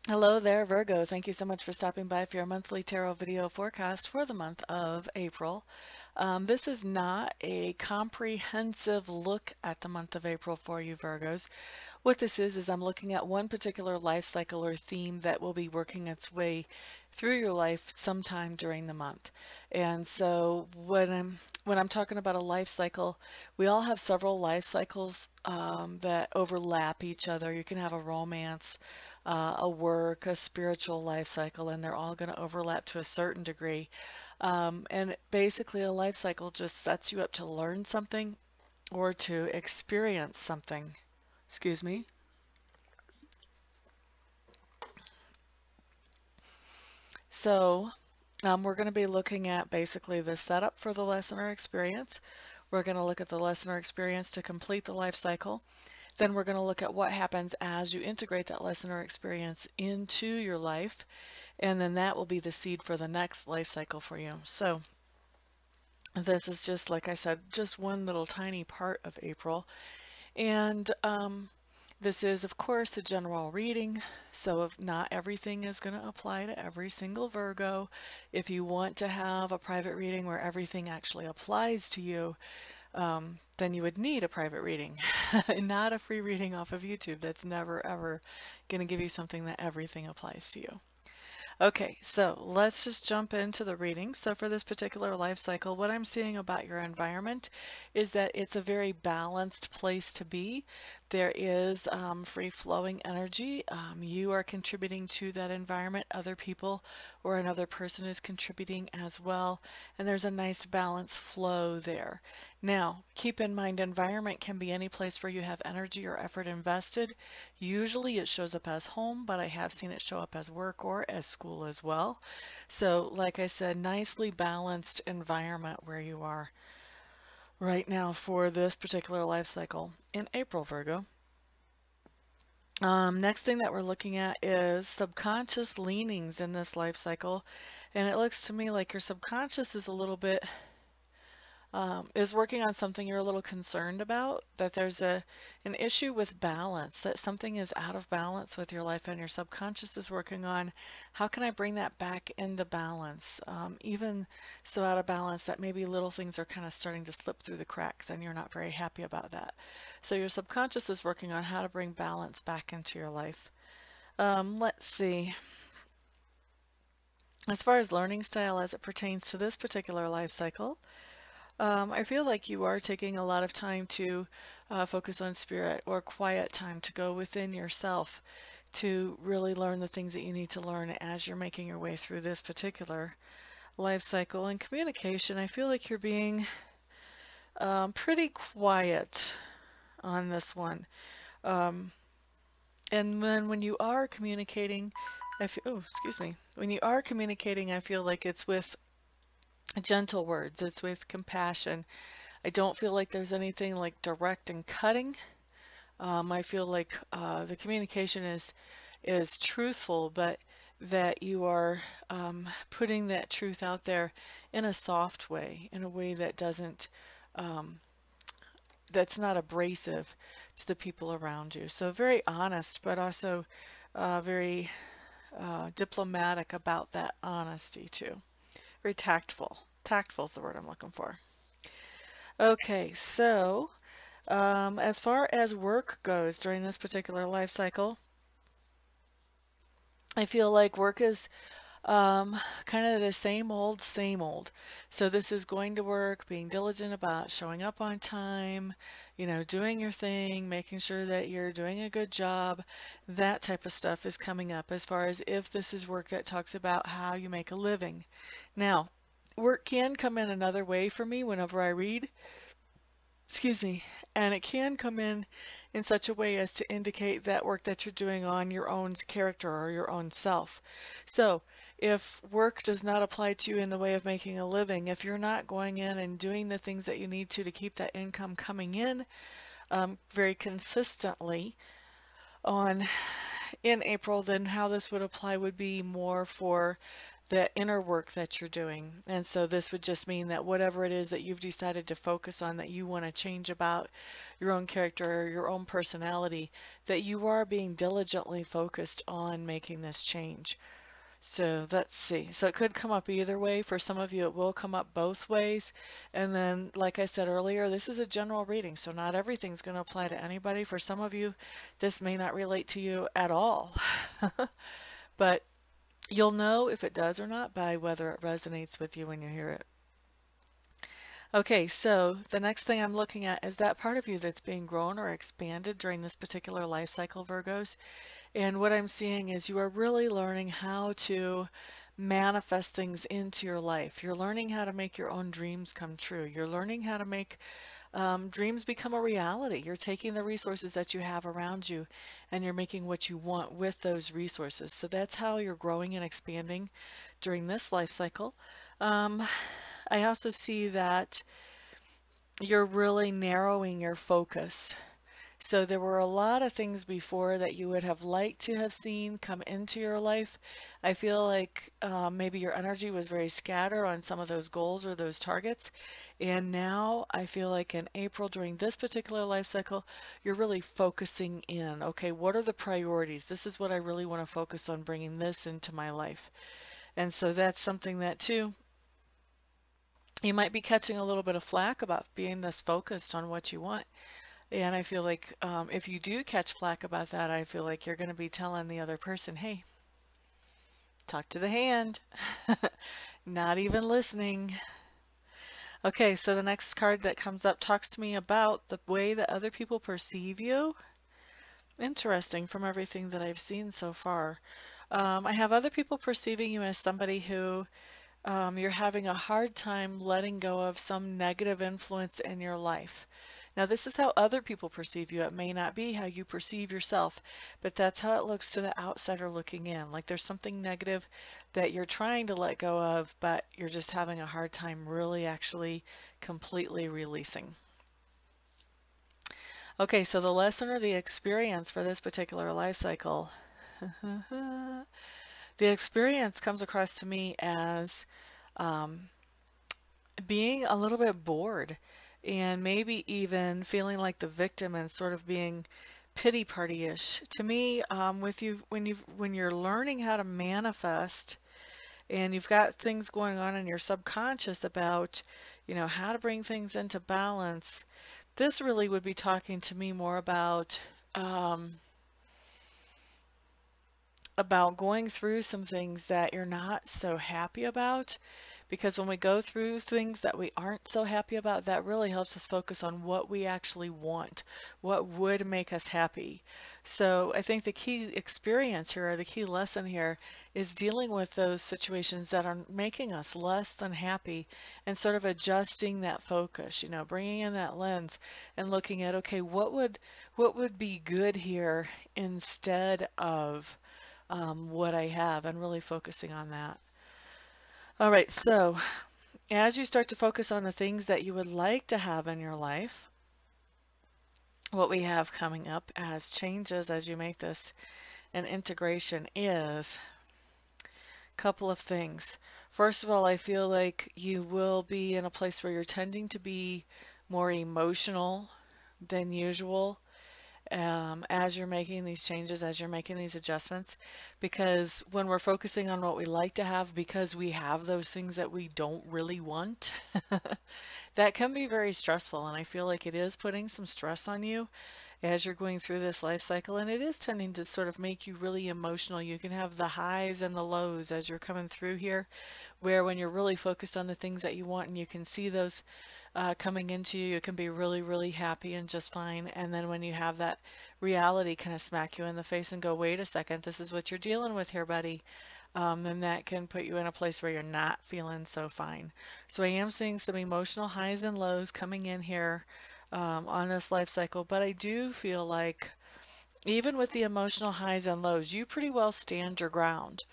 Hello there, Virgo. Thank you so much for stopping by for your monthly tarot video forecast for the month of April. This is not a comprehensive look at the month of April for you, Virgos. What this is I'm looking at one particular life cycle or theme that will be working its way through your life sometime during the month. And so when I'm talking about a life cycle, we all have several life cycles that overlap each other. You can have a romance, a work, a spiritual life cycle, and they're all going to overlap to a certain degree. And basically, a life cycle just sets you up to learn something or to experience something. Excuse me. So, we're going to be looking at basically the setup for the lesson or experience. We're going to look at the lesson or experience to complete the life cycle. Then we're going to look at what happens as you integrate that lesson or experience into your life. And then that will be the seed for the next life cycle for you. So, this is just, like I said, just one little tiny part of April. And this is, of course, a general reading, so if not everything is going to apply to every single Virgo. If you want to have a private reading where everything actually applies to you, then you would need a private reading, not a free reading off of YouTube. That's never, ever going to give you something that everything applies to you. Okay, so let's just jump into the reading. So for this particular life cycle, what I'm seeing about your environment is that it's a very balanced place to be. There is free-flowing energy. You are contributing to that environment. Other people or another person is contributing as well. And there's a nice balance flow there. Now, keep in mind, environment can be any place where you have energy or effort invested. Usually it shows up as home, but I have seen it show up as work or as school as well. So, like I said, nicely balanced environment where you are right now for this particular life cycle in April, Virgo. Next thing that we're looking at is subconscious leanings in this life cycle. And it looks to me like your subconscious is a little bit is working on something you're a little concerned about, that there's an issue with balance, that something is out of balance with your life, and your subconscious is working on how can I bring that back into balance, even so out of balance that maybe little things are kind of starting to slip through the cracks and you're not very happy about that. So your subconscious is working on how to bring balance back into your life. Let's see. As far as learning style as it pertains to this particular life cycle, I feel like you are taking a lot of time to focus on spirit or quiet time to go within yourself to really learn the things that you need to learn as you're making your way through this particular life cycle. And communication, I feel like you're being pretty quiet on this one. Um, and then when you are communicating, oh, excuse me. When you are communicating, I feel like it's with gentle words, it's with compassion. I don't feel like there's anything like direct and cutting. I feel like the communication is truthful, but that you are putting that truth out there in a soft way, in a way that doesn't that's not abrasive to the people around you. So very honest, but also very diplomatic about that honesty too. Very tactful. Tactful is the word I'm looking for. Okay, so as far as work goes during this particular life cycle, I feel like work is kind of the same old, same old. So this is going to work, being diligent about showing up on time, you know, doing your thing, making sure that you're doing a good job. That type of stuff is coming up as far as if this is work that talks about how you make a living. Now, work can come in another way for me whenever I read. Excuse me, and it can come in such a way as to indicate that work that you're doing on your own character or your own self. So if work does not apply to you in the way of making a living, if you're not going in and doing the things that you need to keep that income coming in very consistently on in April, then how this would apply would be more for the inner work that you're doing. And so this would just mean that whatever it is that you've decided to focus on, that you want to change about your own character or your own personality, that you are being diligently focused on making this change. So let's see. So it could come up either way. For some of you, it will come up both ways. And then, like I said earlier, this is a general reading, so not everything's going to apply to anybody. For some of you, this may not relate to you at all. But you'll know if it does or not by whether it resonates with you when you hear it. Okay, so the next thing I'm looking at is that part of you that's being grown or expanded during this particular life cycle, Virgos. And what I'm seeing is you are really learning how to manifest things into your life. You're learning how to make your own dreams come true. You're learning how to make dreams become a reality. You're taking the resources that you have around you and you're making what you want with those resources. So that's how you're growing and expanding during this life cycle. I also see that you're really narrowing your focus. So there were a lot of things before that you would have liked to have seen come into your life. I feel like maybe your energy was very scattered on some of those goals or those targets. And now I feel like in April, during this particular life cycle, you're really focusing in. Okay, what are the priorities? This is what I really want to focus on, bringing this into my life. And so that's something that too, you might be catching a little bit of flack about being this focused on what you want. And I feel like if you do catch flack about that, I feel like you're going to be telling the other person, hey, talk to the hand. Not even listening. Okay, so the next card that comes up talks to me about the way that other people perceive you. Interesting from everything that I've seen so far. I have other people perceiving you as somebody who you're having a hard time letting go of some negative influence in your life. Now, this is how other people perceive you. It may not be how you perceive yourself, but that's how it looks to the outsider looking in. Like there's something negative that you're trying to let go of, but you're just having a hard time really actually completely releasing. Okay, so the lesson or the experience for this particular life cycle, the experience comes across to me as being a little bit bored and maybe even feeling like the victim and sort of being pity party-ish. To me, with you when you're learning how to manifest and you've got things going on in your subconscious about, how to bring things into balance, this really would be talking to me more about going through some things that you're not so happy about, because when we go through things that we aren't so happy about, that really helps us focus on what we actually want, what would make us happy. So I think the key experience here, or the key lesson here, is dealing with those situations that are making us less than happy and sort of adjusting that focus, bringing in that lens and looking at, okay, what would be good here instead of what I have, and really focusing on that. All right, so as you start to focus on the things that you would like to have in your life, what we have coming up as changes as you make this an integration is a couple of things. First of all, I feel like you will be in a place where you're tending to be more emotional than usual. As you're making these changes, as you're making these adjustments, because when we're focusing on what we like to have because we have those things that we don't really want, that can be very stressful, and I feel like it is putting some stress on you as you're going through this life cycle, and it is tending to sort of make you really emotional. You can have the highs and the lows as you're coming through here, where when you're really focused on the things that you want and you can see those coming into you, you can be really, really happy and just fine. And then when you have that reality kind of smack you in the face and go, wait a second, this is what you're dealing with here, buddy, then that can put you in a place where you're not feeling so fine. So I am seeing some emotional highs and lows coming in here on this life cycle, but I do feel like even with the emotional highs and lows, you pretty well stand your ground.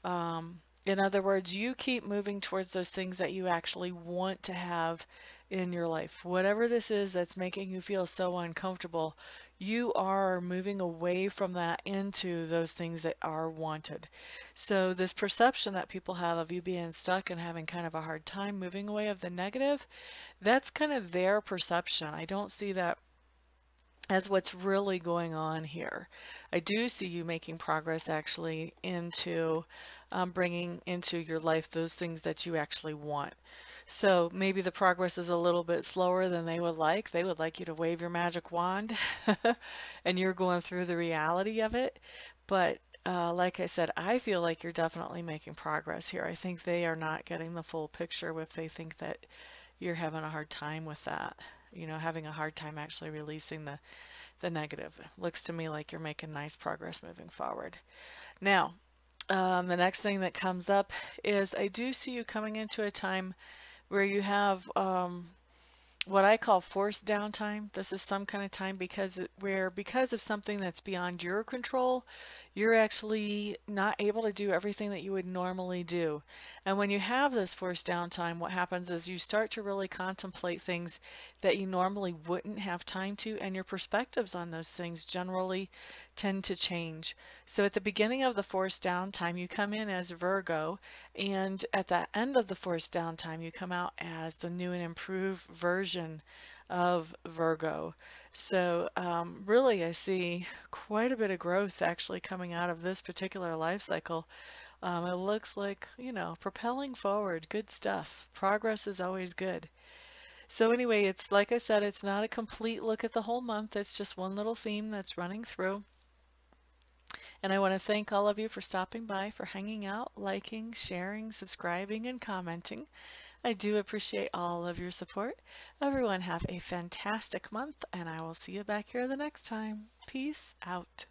In other words, you keep moving towards those things that you actually want to have in your life. Whatever this is that's making you feel so uncomfortable, you are moving away from that into those things that are wanted. So this perception that people have of you being stuck and having kind of a hard time moving away of the negative, that's kind of their perception. I don't see that as what's really going on here. I do see you making progress actually into bringing into your life those things that you actually want. So maybe the progress is a little bit slower than they would like. They would like you to wave your magic wand and you're going through the reality of it. But like I said, I feel like you're definitely making progress here. I think they are not getting the full picture if they think that you're having a hard time with that. You know, having a hard time actually releasing the negative. Looks to me like you're making nice progress moving forward. Now, the next thing that comes up is I do see you coming into a time where you have what I call forced downtime. This is some kind of time because of something that's beyond your control, you're actually not able to do everything that you would normally do. And when you have this forced downtime, what happens is you start to really contemplate things that you normally wouldn't have time to, and your perspectives on those things generally tend to change. So at the beginning of the forced downtime, you come in as Virgo, and at the end of the forced downtime, you come out as the new and improved version of Virgo. So really, I see quite a bit of growth actually coming out of this particular life cycle. It looks like, you know, propelling forward, good stuff. Progress is always good. So anyway, it's like I said, it's not a complete look at the whole month. It's just one little theme that's running through. And I want to thank all of you for stopping by, for hanging out, liking, sharing, subscribing, and commenting. I do appreciate all of your support. Everyone have a fantastic month, and I will see you back here the next time. Peace out.